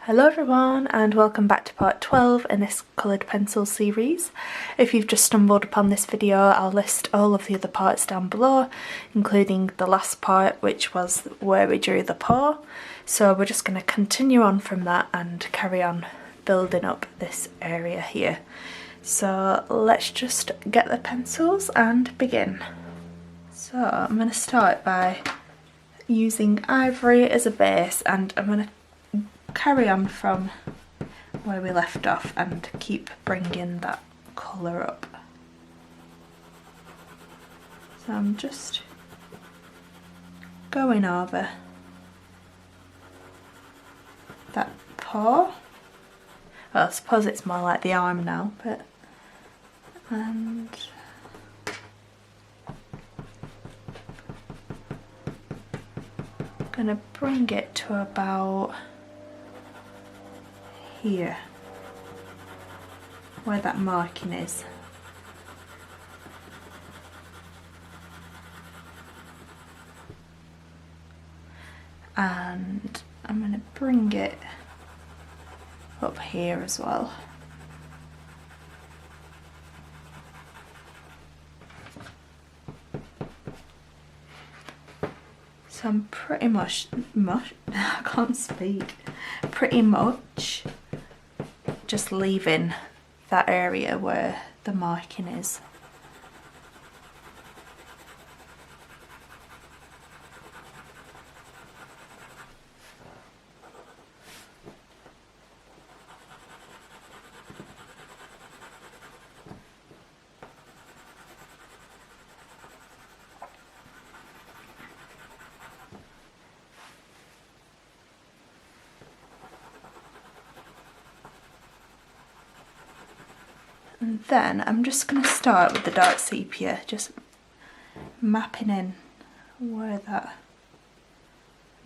Hello everyone and welcome back to part 12 in this coloured pencil series. If you've just stumbled upon this video, I'll list all of the other parts down below, including the last part, which was where we drew the paw. So we're just going to continue on from that and carry on building up this area here. So let's just get the pencils and begin. So I'm going to start by using ivory as a base, and I'm going to carry on from where we left off and keep bringing that colour up. So I'm just going over that paw. Well, I suppose it's more like the arm now, but and I'm gonna bring it to about here, where that marking is. And I'm going to bring it up here as well. So I'm pretty much I can't speak. Pretty much just leaving that area where the marking is. And then I'm just going to start with the dark sepia, just mapping in where that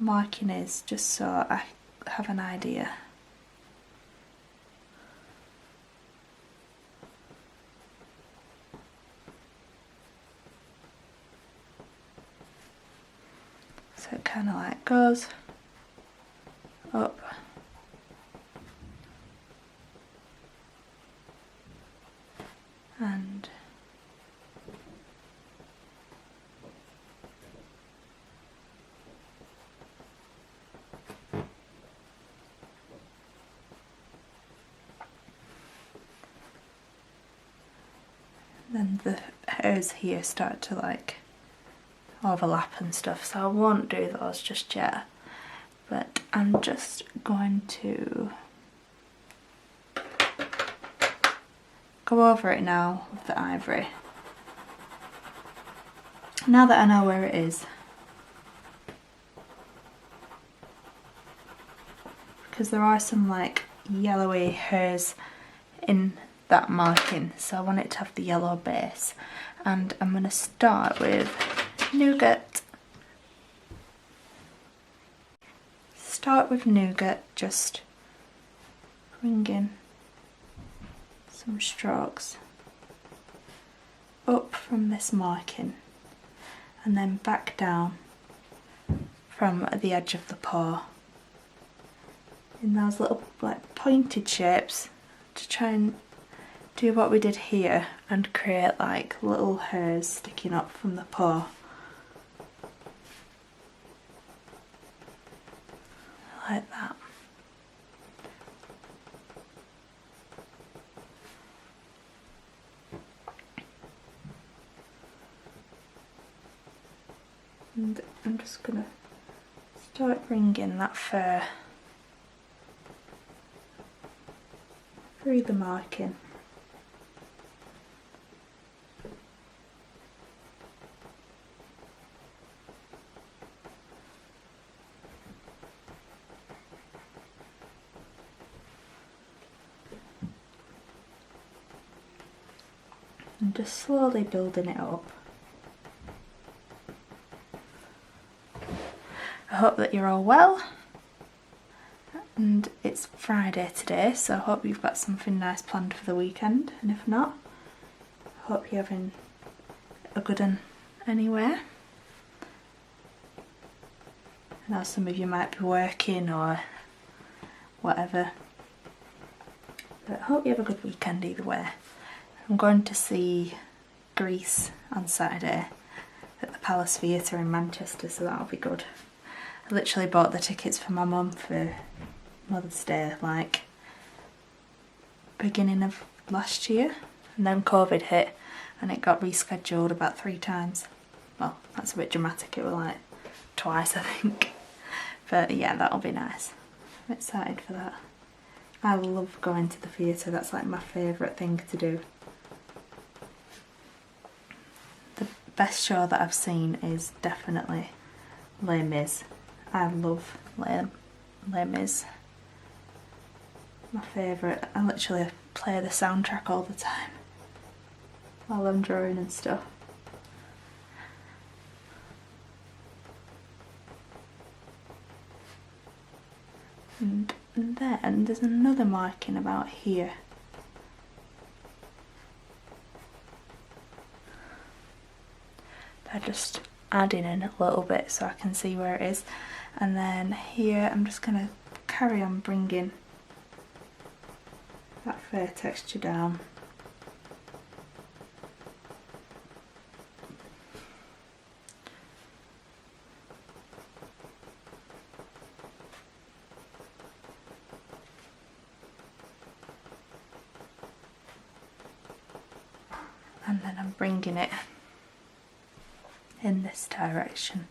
marking is, just so I have an idea. So it kind of like goes up. And then the hairs here start to like overlap and stuff, so I won't do those just yet, but I'm just going to go over it now with the ivory. Now that I know where it is, because there are some like yellowy hairs in that marking, so I want it to have the yellow base. And I'm going to start with nougat. Start with nougat, just bring in some strokes up from this marking and then back down from the edge of the paw in those little like pointed shapes to try and do what we did here and create like little hairs sticking up from the paw. Like that. And I'm just going to start bringing that fur through the marking. And just slowly building it up. I hope that you're all well, and it's Friday today, so I hope you've got something nice planned for the weekend, and if not, I hope you're having a good one anyway. I know some of you might be working or whatever. But I hope you have a good weekend either way. I'm going to see Grease on Saturday at the Palace Theatre in Manchester, so that'll be good. I literally bought the tickets for my mum for Mother's Day, like beginning of last year, and then COVID hit and it got rescheduled about 3 times. Well, that's a bit dramatic, it was like twice I think. But yeah, that'll be nice. I'm excited for that. I love going to the theatre, that's like my favourite thing to do. The best show that I've seen is definitely Les Mis. I love Les Mis. My favourite. I literally play the soundtrack all the time while I'm drawing and stuff. And then there's another marking about here. I just adding in a little bit so I can see where it is. And then here I'm just going to carry on bringing that fair texture down. And then I'm bringing it in this direction.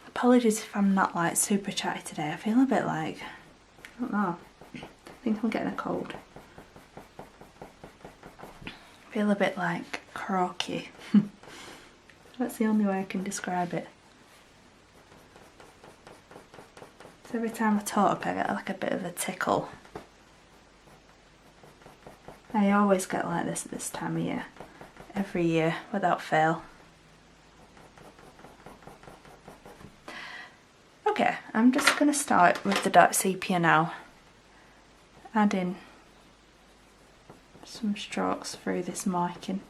Apologies if I'm not like super chatty today. I feel a bit like, I don't know, I think I'm getting a cold. I feel a bit like croaky. That's the only way I can describe it. So every time I talk I get like a bit of a tickle. I always get like this at this time of year. Every year, without fail. Okay, I'm just going to start with the dark sepia now. Add in some strokes through this marking.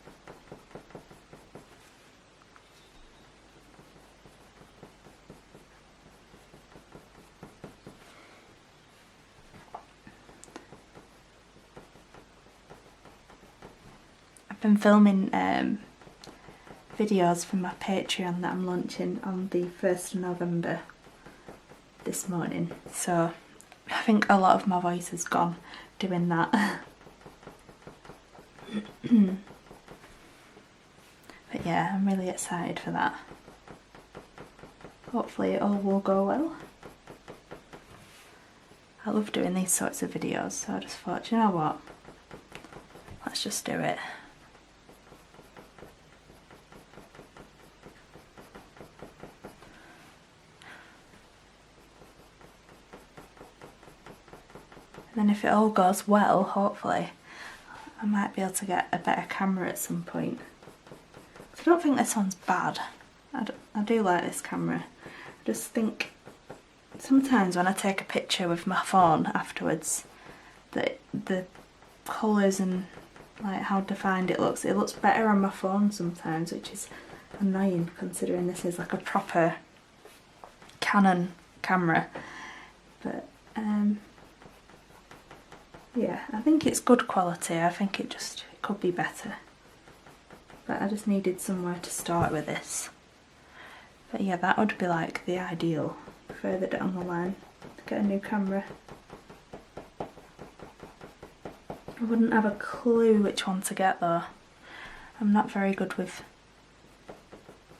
I've been filming videos for my Patreon that I'm launching on the 1st of November this morning, so I think a lot of my voice has gone doing that. But yeah, I'm really excited for that. Hopefully it all will go well. I love doing these sorts of videos, so I just thought, you know what, let's just do it. And then if it all goes well, hopefully, I might be able to get a better camera at some point. I don't think this one's bad. I do like this camera. I just think sometimes when I take a picture with my phone afterwards, that the colours and like how defined it looks better on my phone sometimes, which is annoying considering this is like a proper Canon camera. But yeah, I think it's good quality. I think it could be better. But I just needed somewhere to start with this. But yeah, that would be like the ideal further down the line to get a new camera. I wouldn't have a clue which one to get though. I'm not very good with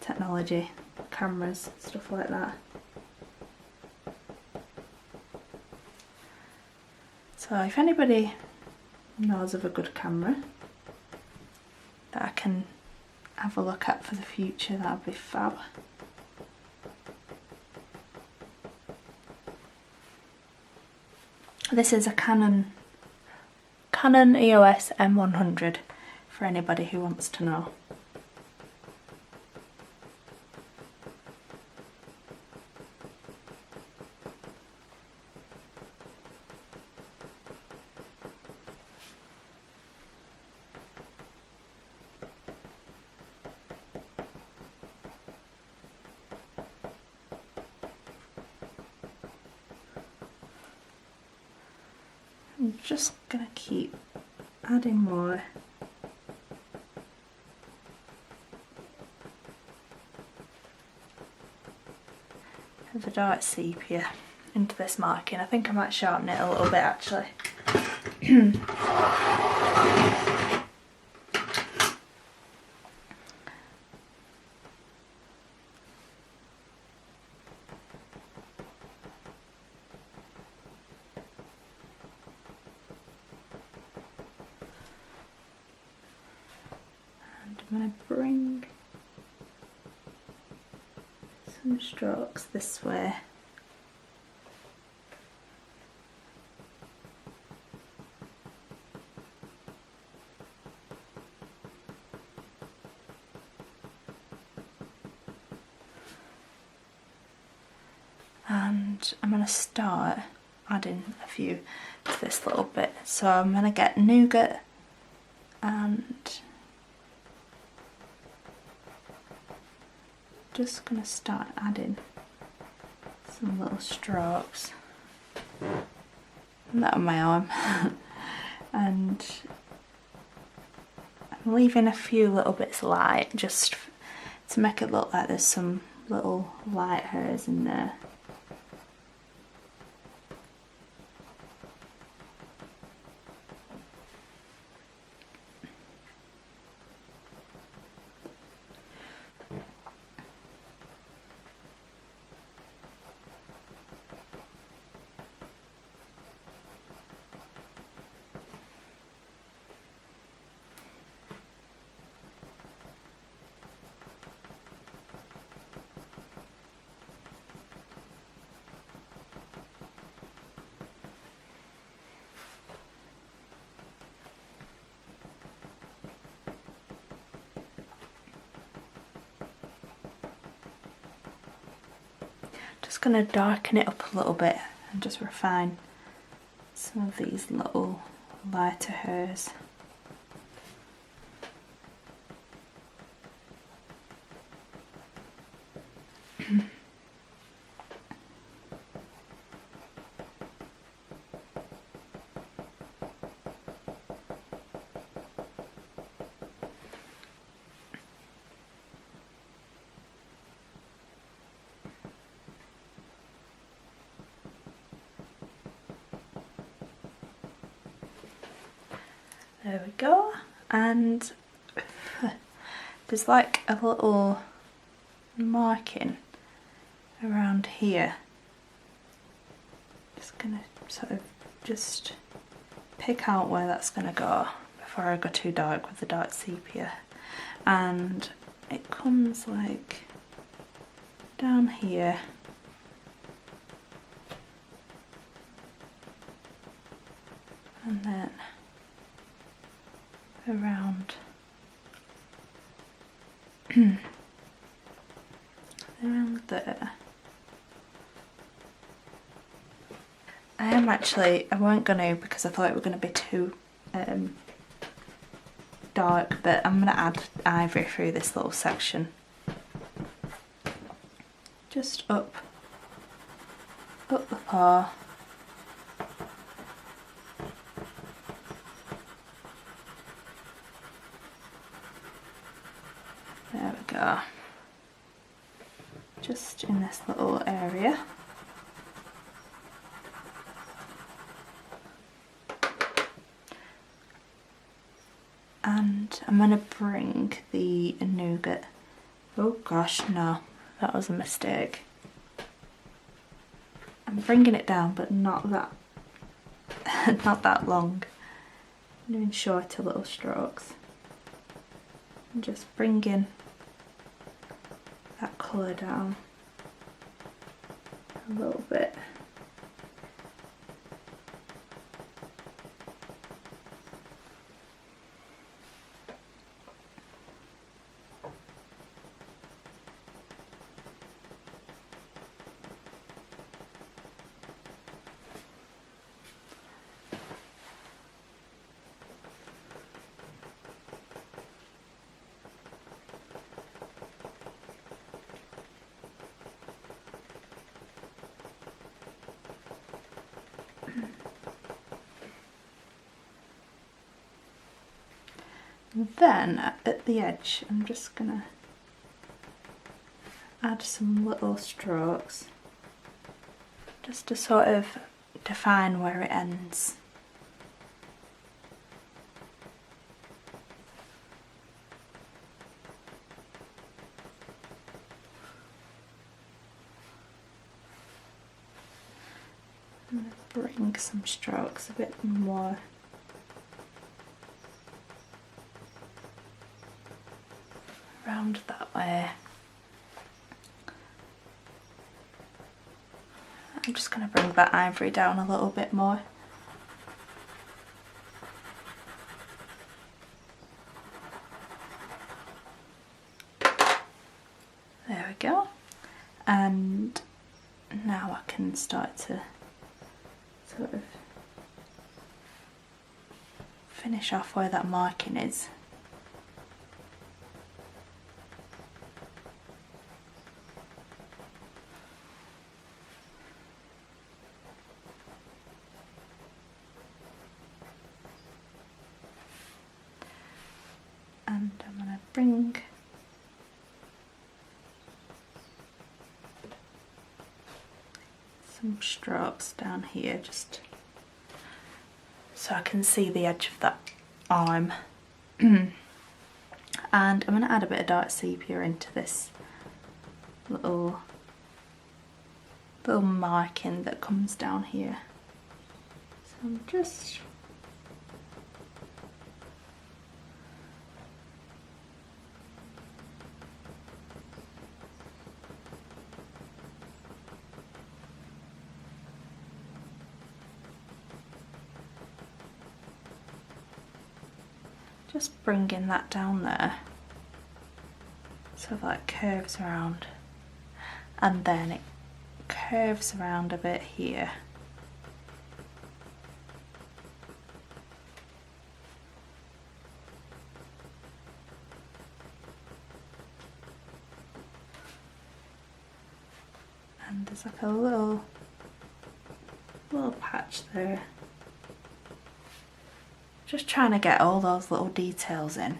technology, cameras, stuff like that. So if anybody knows of a good camera that I can have a look at for the future, that would be fab. This is a Canon EOS M100 for anybody who wants to know. I'm just gonna keep adding more of the dark sepia into this marking. I think I might sharpen it a little bit actually. I'm going to bring some strokes this way. And I'm going to start adding a few to this little bit. So I'm going to get nougat and just going to start adding some little strokes, and that on my arm, and I'm leaving a few little bits light just to make it look like there's some little light hairs in there. Just going to darken it up a little bit and just refine some of these little lighter hairs. There we go, and there's like a little marking around here. Just gonna sort of just pick out where that's gonna go before I go too dark with the dark sepia. And it comes like down here. And then around around there. I weren't gonna because I thought it was gonna be too dark, but I'm gonna add ivory through this little section. Just up the paw. There we go. Just in this little area. And I'm going to bring the nougat. Oh gosh, no, that was a mistake. I'm bringing it down, but not that, not that long. I'm doing shorter little strokes and just bringing that colour down a little bit. Then at the edge I'm just gonna add some little strokes just to sort of define where it ends. I'm gonna bring some strokes a bit more around that way. I'm just going to bring that ivory down a little bit more. There we go. And now I can start to sort of finish off where that marking is. And I'm going to bring some strokes down here just so I can see the edge of that arm. And I'm going to add a bit of dark sepia into this little marking that comes down here. So I'm just bringing that down there so that curves around, and then it curves around a bit here. And there's like a little patch there. Just trying to get all those little details in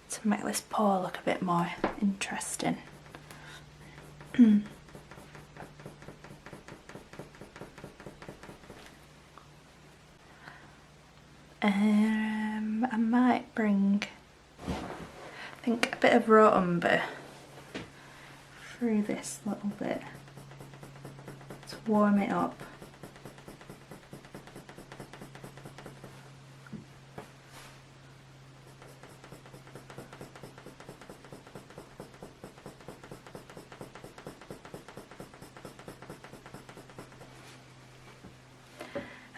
to make this paw look a bit more interesting. I might bring, I think, a bit of raw umber through this little bit to warm it up.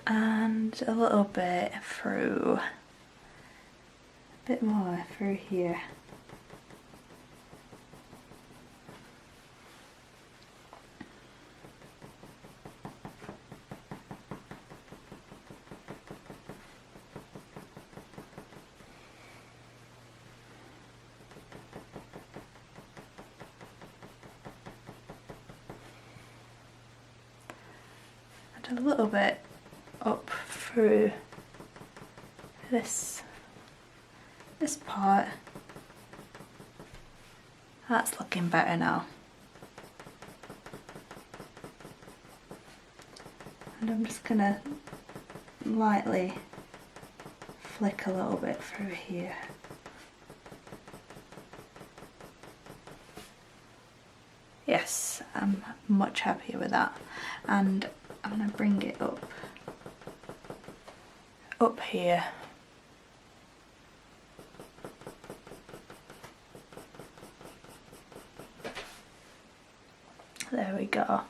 And a little bit through, a bit more through here. And a little bit up through this part. That's looking better now. And I'm just gonna lightly flick a little bit through here. Yes, I'm much happier with that. And I'm going to bring it up here. There we go.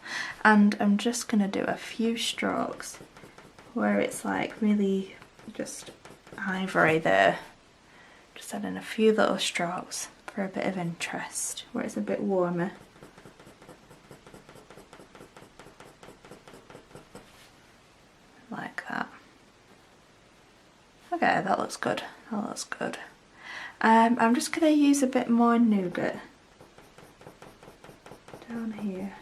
And I'm just going to do a few strokes where it's like really just ivory there. Just adding a few little strokes for a bit of interest where it's a bit warmer. Like that. Okay, that looks good. That looks good. I'm just going to use a bit more nougat down here.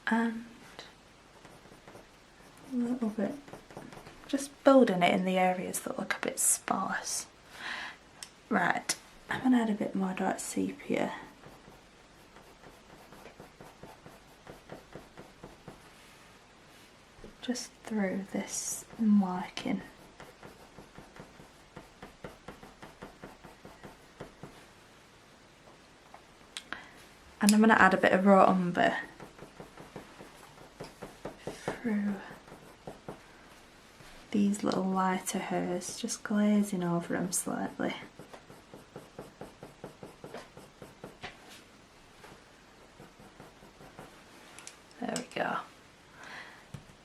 And a little bit, just building it in the areas that look a bit sparse. Right, I'm going to add a bit more dark sepia. Just through this marking. And I'm going to add a bit of raw umber through these little lighter hairs, just glazing over them slightly. There we go.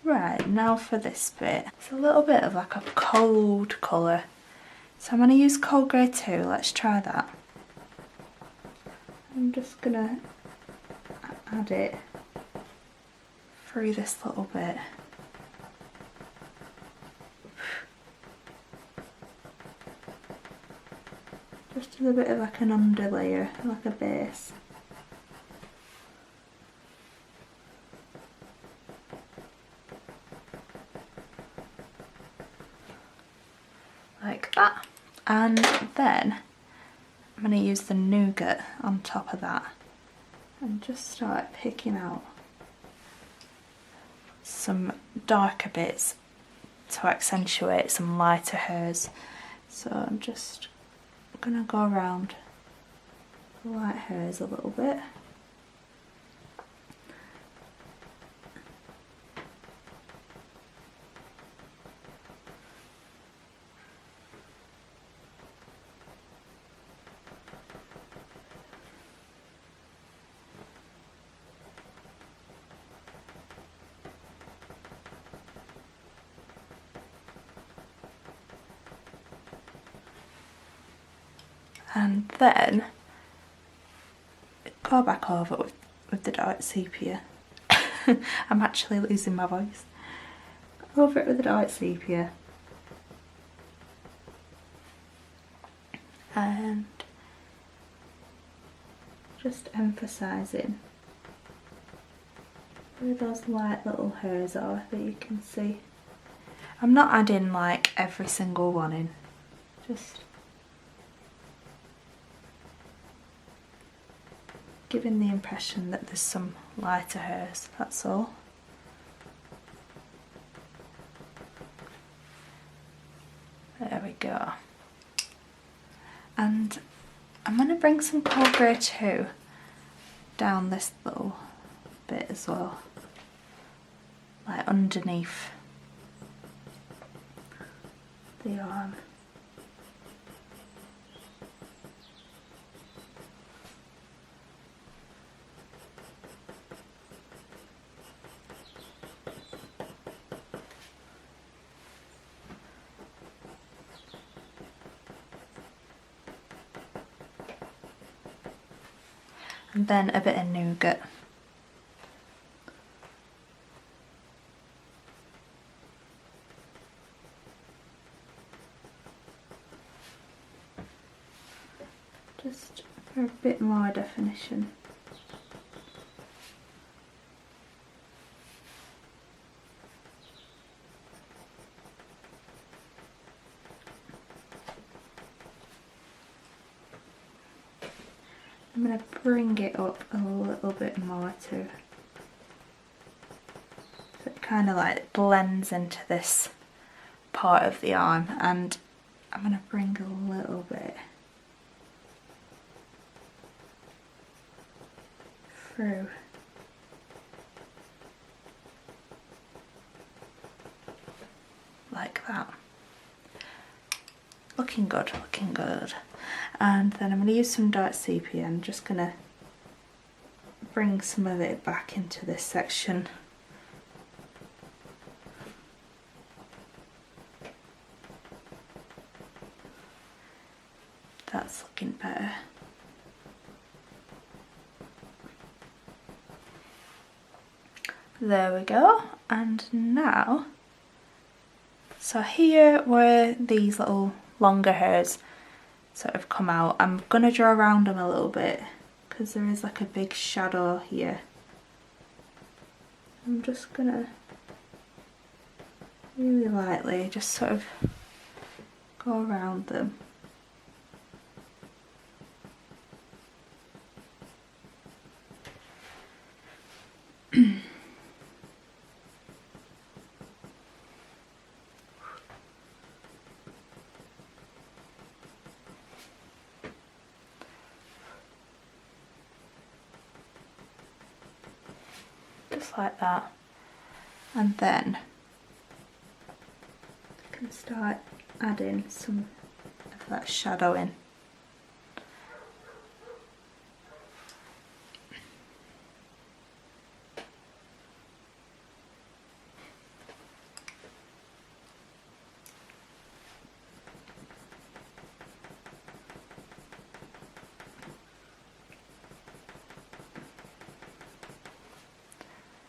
Right, now for this bit. It's a little bit of like a cold colour. So I'm going to use cold grey 2, let's try that. I'm just going to add it through this little bit. Just as a bit of like an underlayer, like a base. Like that. And then I'm going to use the nougat on top of that and just start picking out some darker bits to accentuate some lighter hairs. So I'm just going to go around the light hairs a little bit. And then go back over with the dark sepia. I'm actually losing my voice. Go over it with the dark sepia. And just emphasising where those light little hairs are that you can see. I'm not adding like every single one in, just giving the impression that there's some lighter hairs, that's all. There we go. And I'm going to bring some cold grey 2 down this little bit as well, like underneath the arm. And then a bit of nougat. Just for a bit more definition. I'm going to bring it up a little bit more too, so it kind of like blends into this part of the arm, and I'm going to bring a little bit through. Like that. Looking good, looking good. And then I'm going to use some dark sepia and just going to bring some of it back into this section. That's looking better. There we go. And now, so here where these little longer hairs sort of come out, I'm going to draw around them a little bit because there is like a big shadow here. I'm just going to really lightly just sort of go around them. Just like that, and then I can start adding some of that shadow in.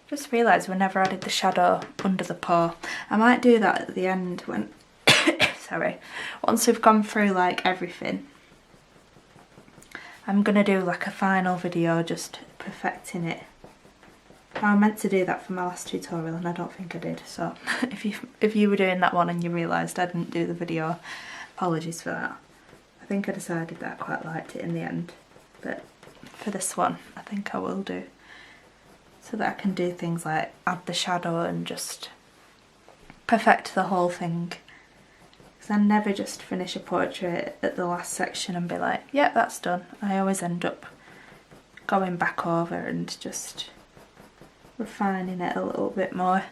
Just realised we never added the shadow under the paw. I might do that at the end when, sorry, once we've gone through like everything. I'm gonna do like a final video just perfecting it. I meant to do that for my last tutorial and I don't think I did, so if you were doing that one and you realised I didn't do the video, apologies for that. I think I decided that I quite liked it in the end, but for this one I think I will do. So that I can do things like add the shadow and just perfect the whole thing. Because I never just finish a portrait at the last section and be like, yeah, that's done. I always end up going back over and just refining it a little bit more.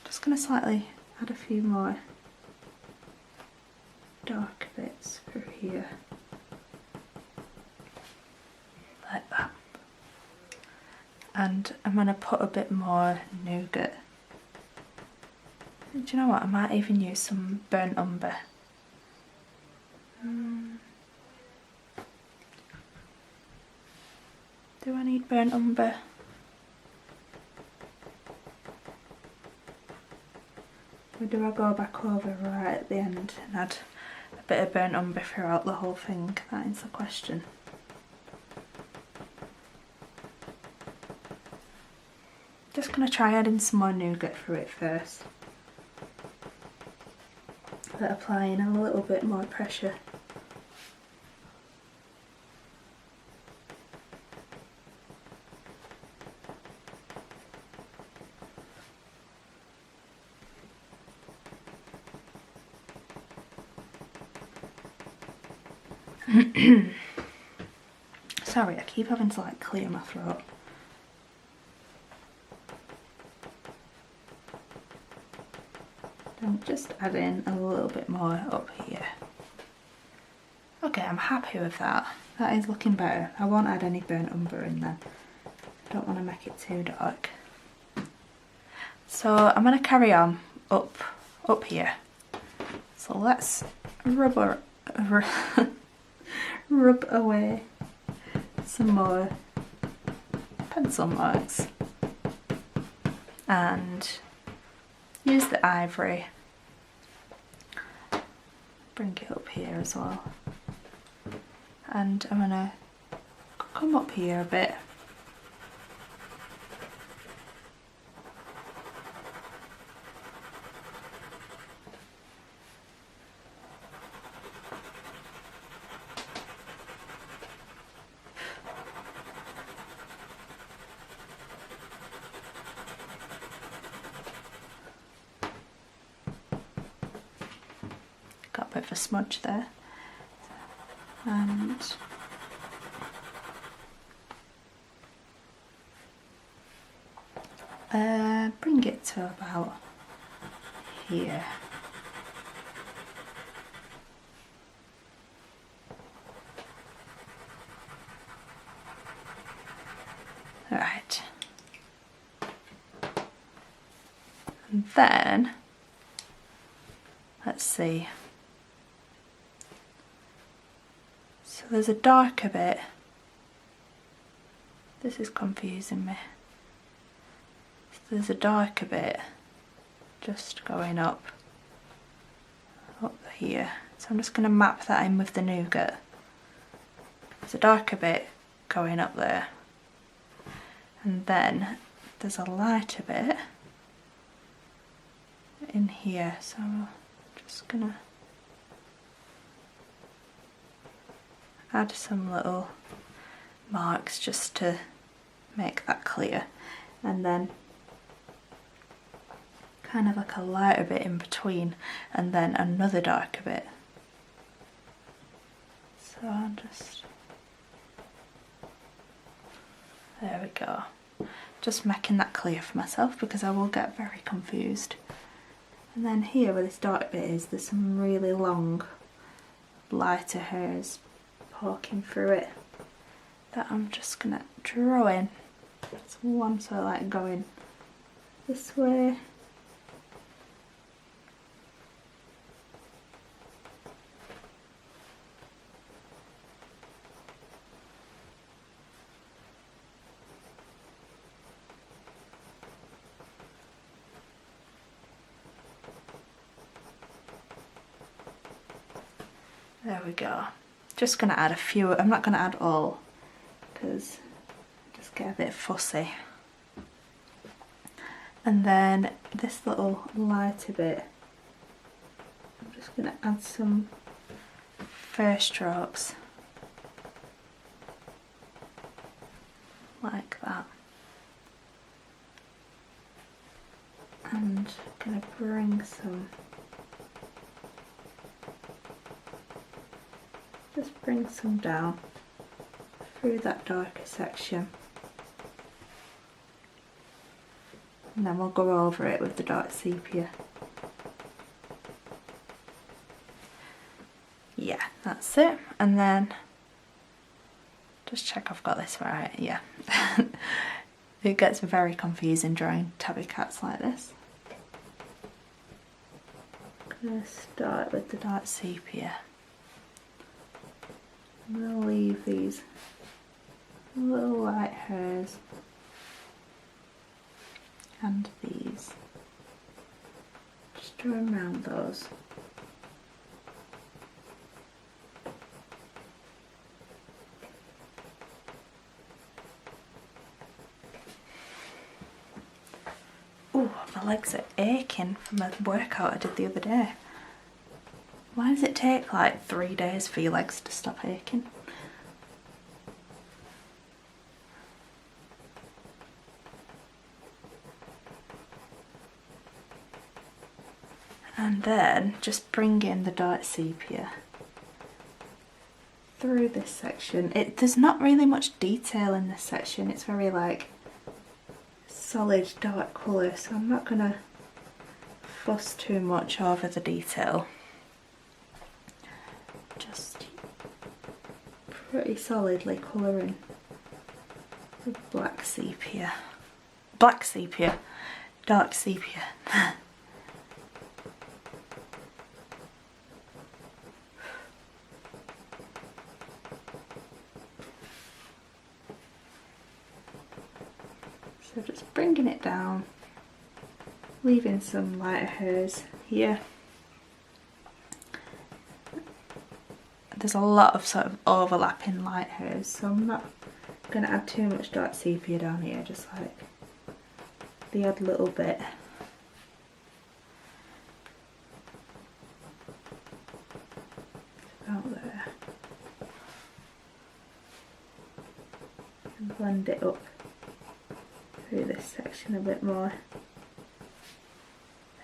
Just going to slightly add a few more dark bits through here. Like that. And I'm going to put a bit more nougat. Do you know what? I might even use some burnt umber. Do I need burnt umber? Or do I go back over right at the end and add a bit of burnt umber throughout the whole thing? That is the question. Just going to try adding some more nougat through it first, but applying a little bit more pressure. Sorry, I keep having to like clear my throat. I'm just adding a little bit more up here. Okay, I'm happy with that. That is looking better. I won't add any burnt umber in there. I don't want to make it too dark. So I'm going to carry on up here. So let's rub away some more pencil marks and use the ivory. Bring it up here as well. And I'm going to come up here a bit. got a bit of a smudge there. And bring it to about here. Right. And then, let's see. So there's a darker bit. This is confusing me. So there's a darker bit just going up here. So I'm just going to map that in with the nougat. There's a darker bit going up there. And then there's a lighter bit in here, so I'm just gonna add some little marks just to make that clear, and then kind of like a lighter bit in between, and then another darker bit. So I'll just, there we go. Just making that clear for myself because I will get very confused. And then here where this dark bit is, there's some really long lighter hairs poking through it that I'm just gonna draw in. There's one sort of like going this way. There we go. Just going to add a few. I'm not going to add all because I just get a bit fussy. And then this little lighter bit, I'm just going to add some first strokes like that. And I'm going to bring some, just bring some down through that darker section, and then we'll go over it with the dark sepia. Yeah, that's it. And then just check I've got this right. Yeah. It gets very confusing drawing tabby cats like this. I'm going to start with the dark sepia. I'm going to leave these little light hairs and these, just draw around those. Ooh, my legs are aching from a workout I did the other day. Why does it take like 3 days for your legs to stop aching? And then just bring in the dark sepia through this section. There's not really much detail in this section. It's very like solid dark colour, so I'm not going to fuss too much over the detail. Just pretty solidly colouring with black sepia. Black sepia. Dark sepia. So just bringing it down, leaving some lighter hairs here. There's a lot of sort of overlapping light hairs, so I'm not going to add too much dark sepia down here, just like the odd little bit. About there. And blend it up through this section a bit more.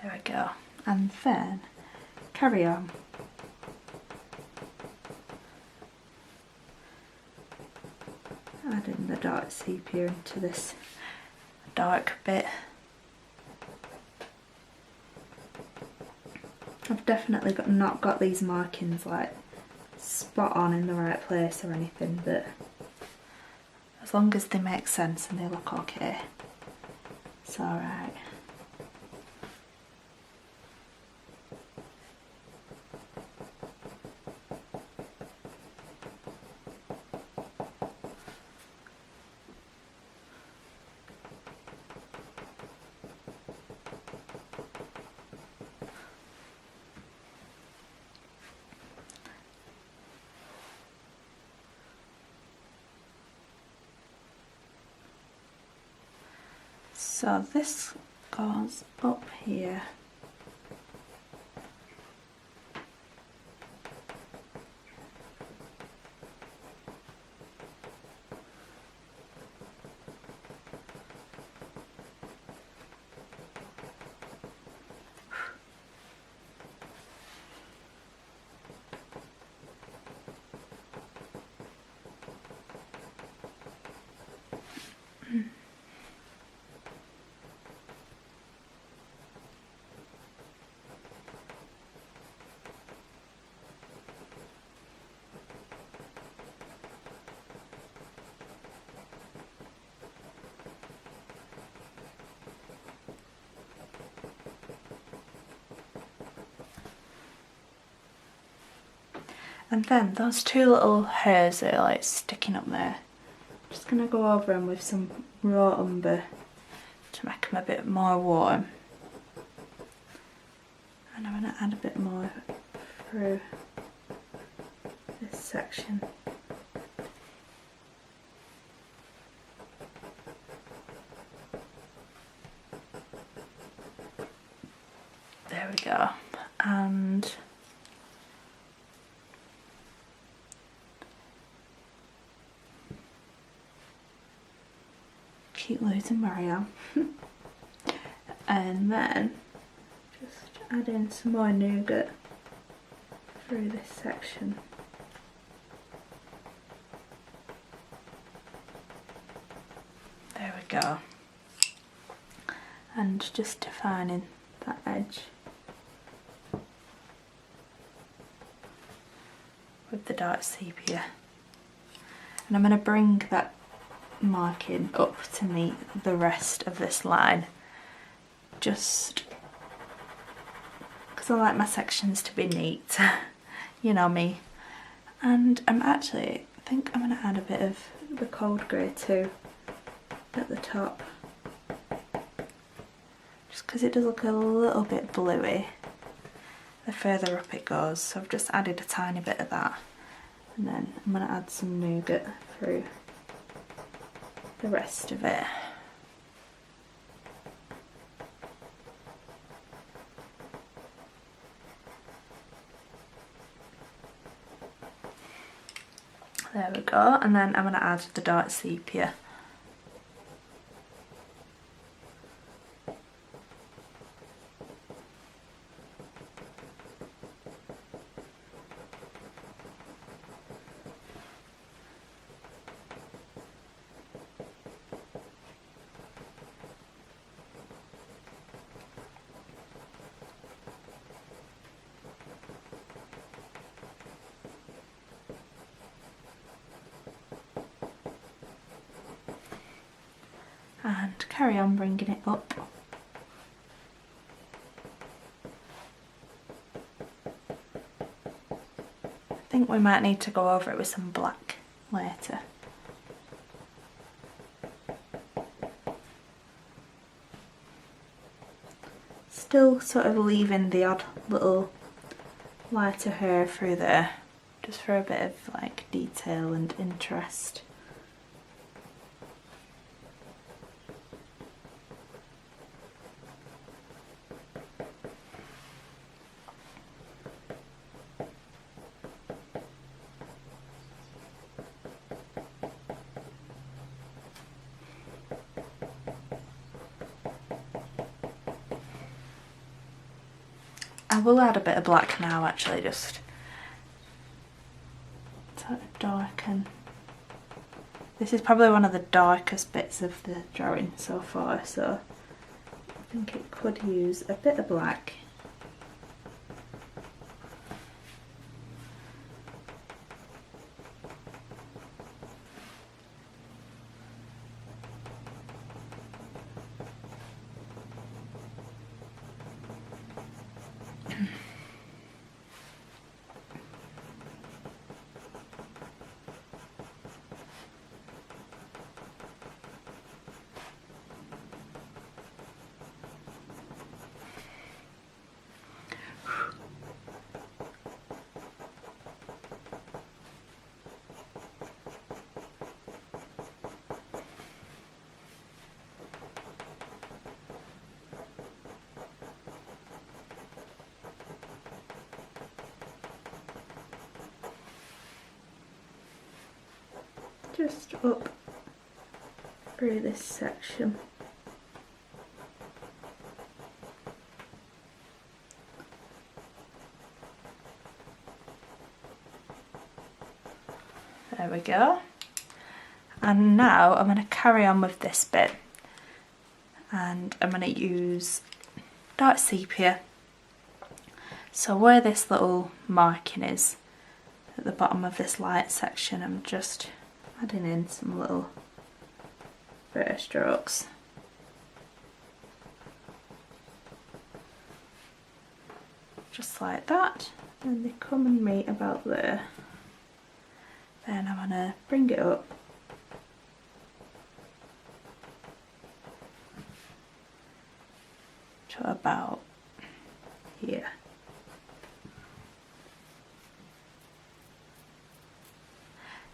There we go. And then carry on dark sepia into this dark bit. I've definitely not got these markings like spot on in the right place or anything, but as long as they make sense and they look okay, it's alright. So this goes up here. And then those two little hairs that are like sticking up there, just going to go over them with some raw umber to make them a bit more warm. And I'm going to add a bit more through this section. There we go. And keep losing Mario. And then just add in some more nougat through this section. There we go. And just defining that edge with the dark sepia. And I'm going to bring that marking up to meet the rest of this line, just because I like my sections to be neat. You know me. And I think I'm going to add a bit of the cold grey too at the top, just because it does look a little bit bluey the further up it goes. So I've just added a tiny bit of that, and then I'm going to add some nougat through the rest of it. There we go, and then I'm going to add the dark sepia. And carry on bringing it up. I think we might need to go over it with some black later. Still sort of leaving the odd little lighter hair through there, just for a bit of like detail and interest. I will add a bit of black now actually, just to darken This is probably one of the darkest bits of the drawing so far, so I think it could use a bit of black. Just up through this section. There we go. And now I'm going to carry on with this bit, and I'm going to use dark sepia. So where this little marking is at the bottom of this light section, I'm just adding in some little brush strokes. Just like that, and they come and meet about there. Then I'm going to bring it up to about here.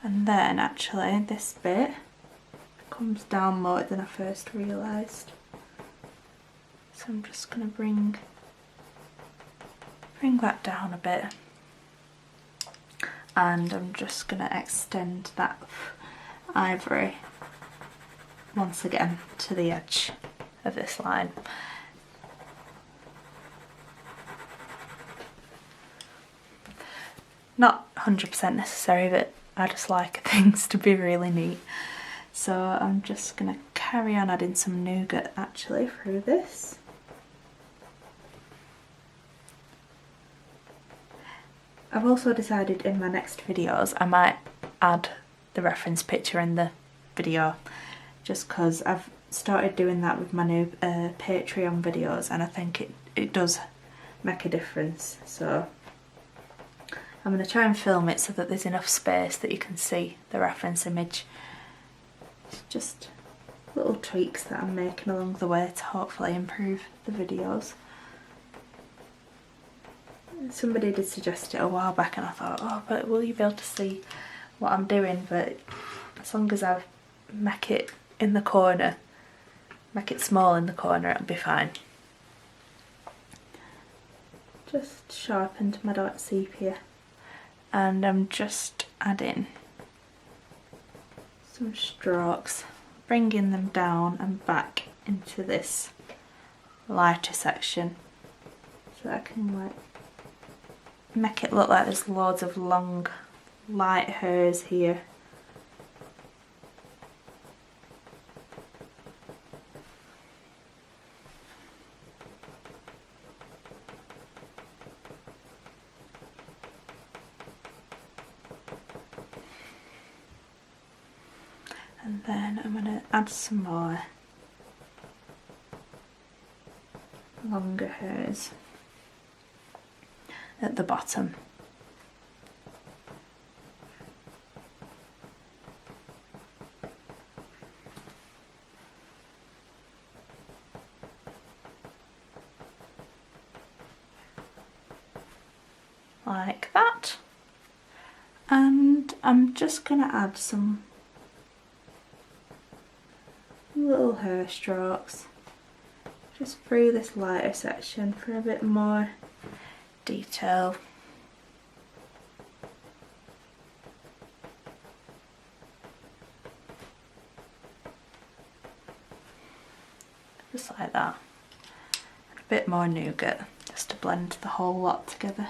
And then actually this bit comes down more than I first realised. So I'm just going to bring that down a bit. And I'm just going to extend that ivory once again to the edge of this line. Not 100% necessary, but I just like things to be really neat. So I'm just going to carry on adding some nougat actually through this. I've also decided in my next videos I might add the reference picture in the video, just because I've started doing that with my new Patreon videos, and I think it does make a difference. So I'm going to try and film it so that there's enough space that you can see the reference image. It's just little tweaks that I'm making along the way to hopefully improve the videos. Somebody did suggest it a while back, and I thought, oh, but will you be able to see what I'm doing? But as long as I make it in the corner, make it small in the corner, it'll be fine. Just sharpened my dark sepia, and I'm just adding some strokes, bringing them down and back into this lighter section, so I can like make it look like there's loads of long light hairs here. And then I'm going to add some more longer hairs at the bottom. Like that. And I'm just going to add some little hair strokes just through this lighter section for a bit more detail. Just like that. And a bit more nougat just to blend the whole lot together.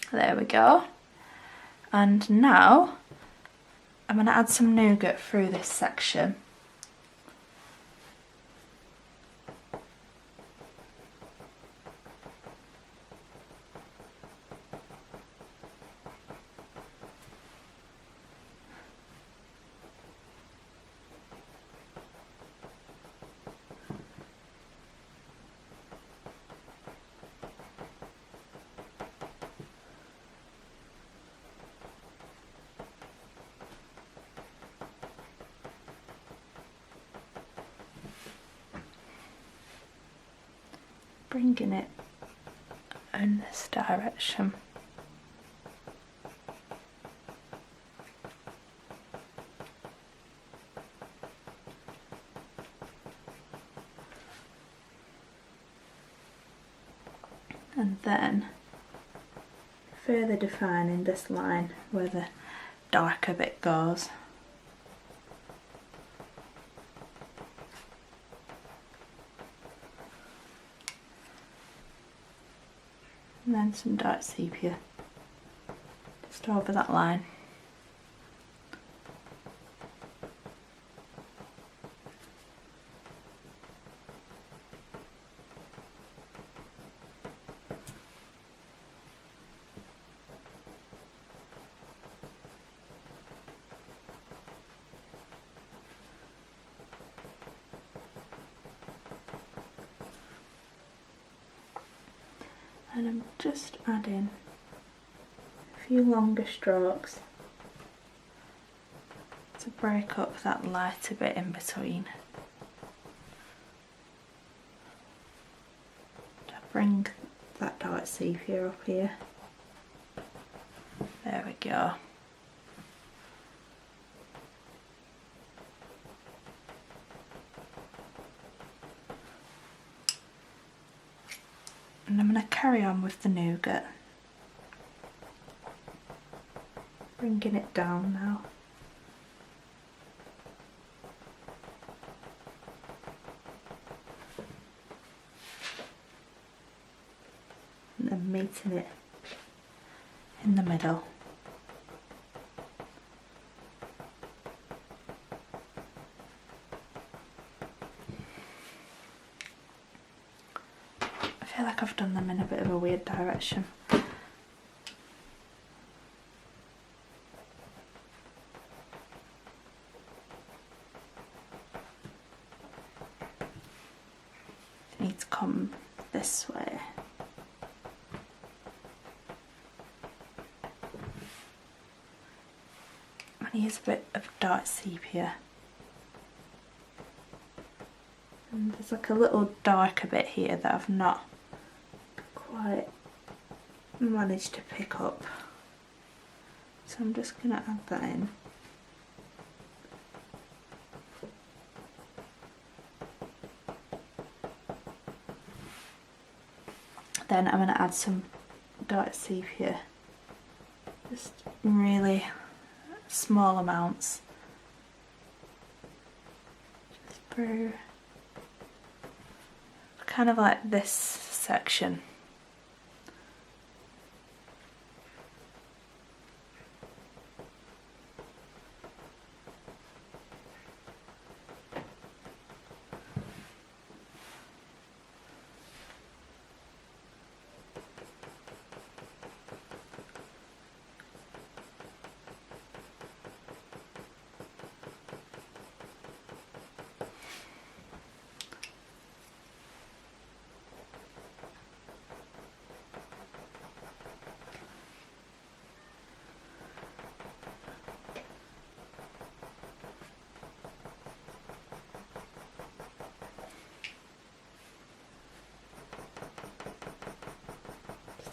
There we go. And now I'm going to add some nougat through this section. Bringing it in this direction. And then further defining this line where the darker bit goes. And then some dark sepia just over that line. And I'm just adding a few longer strokes to break up that lighter bit in between. To bring that dark sepia up here. There we go. And I'm going to carry on with the nougat, bringing it down now. And then meeting it in the middle. I feel like I've done them in a bit of a weird direction. I need to come this way. And use a bit of dark sepia. And there's like a little darker bit here that I've not quite managed to pick up, so I'm just going to add that in. Then I'm going to add some dark sepia, just really small amounts, just through kind of like this section.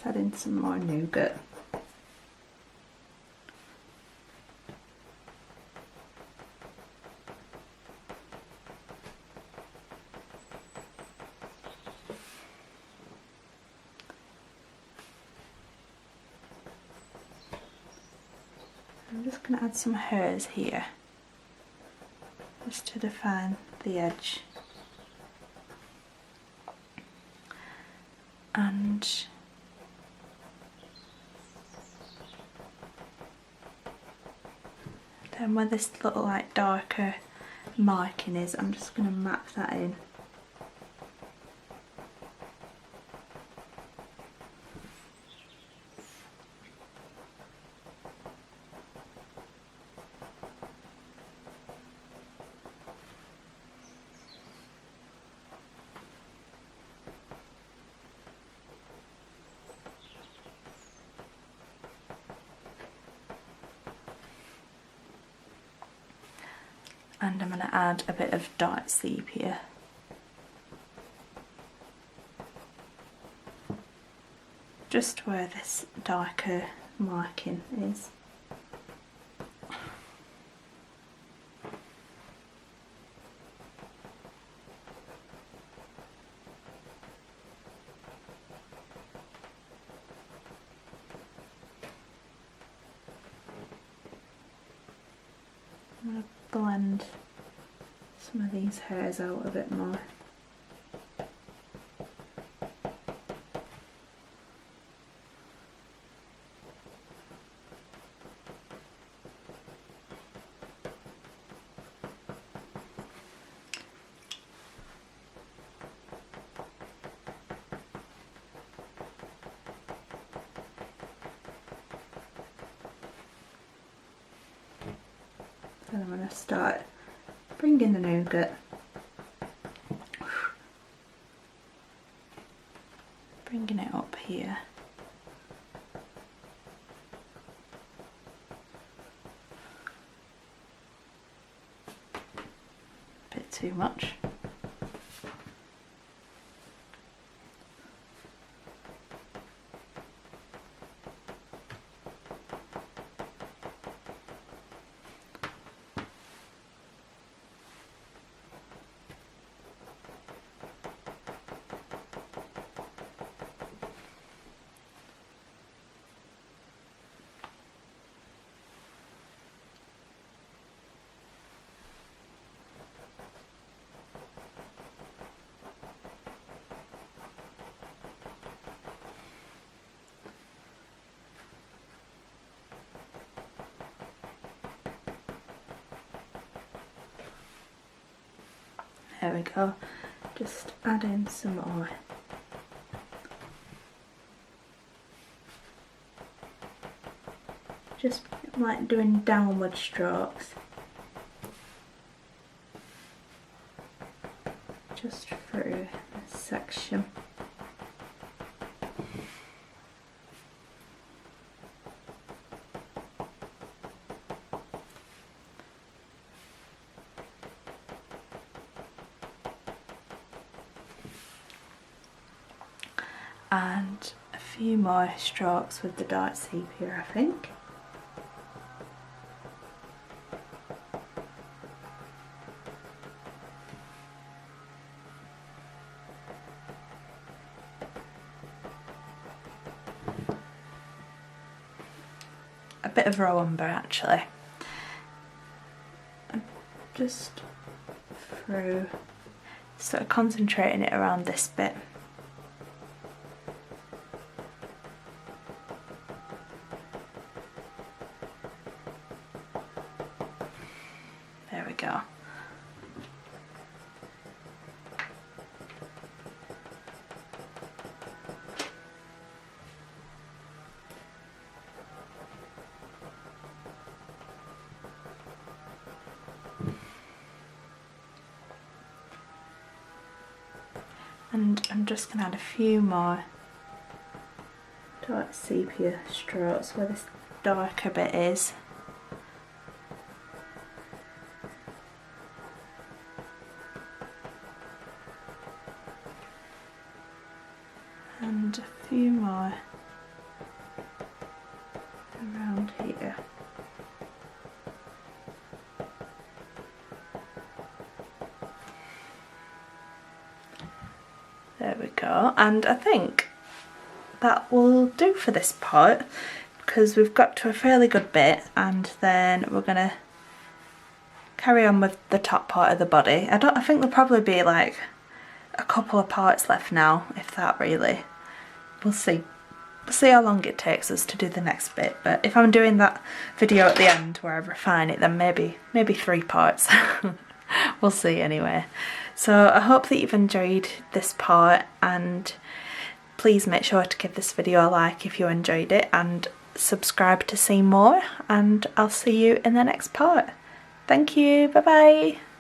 Add in some more nougat. I'm just going to add some hairs here, just to define the edge. And Then where this little like darker marking is, I'm just going to map that in. And I'm going to add a bit of dark sepia. Just where this darker marking is. I'm going to blend some of these hairs out a bit more. Then I'm going to start bringing the nougat, bringing it up here. A bit too much. There we go, just add in some more. Just like doing downward strokes. Just through this section. And a few more strokes with the dark sepia, I think. A bit of raw umber actually. And just through, sort of concentrating it around this bit. There we go. And I'm just going to add a few more dark sepia strokes where this darker bit is. And a few more around here. There we go, and I think that will do for this part because we've got to a fairly good bit, and then we're gonna carry on with the top part of the body. I think there'll probably be like a couple of parts left now, if that really. We'll see. we'll see how long it takes us to do the next bit, but if I'm doing that video at the end where I refine it, then maybe 3 parts. We'll see anyway. So I hope that you've enjoyed this part, and please make sure to give this video a like if you enjoyed it, and subscribe to see more, and I'll see you in the next part. Thank you, bye bye.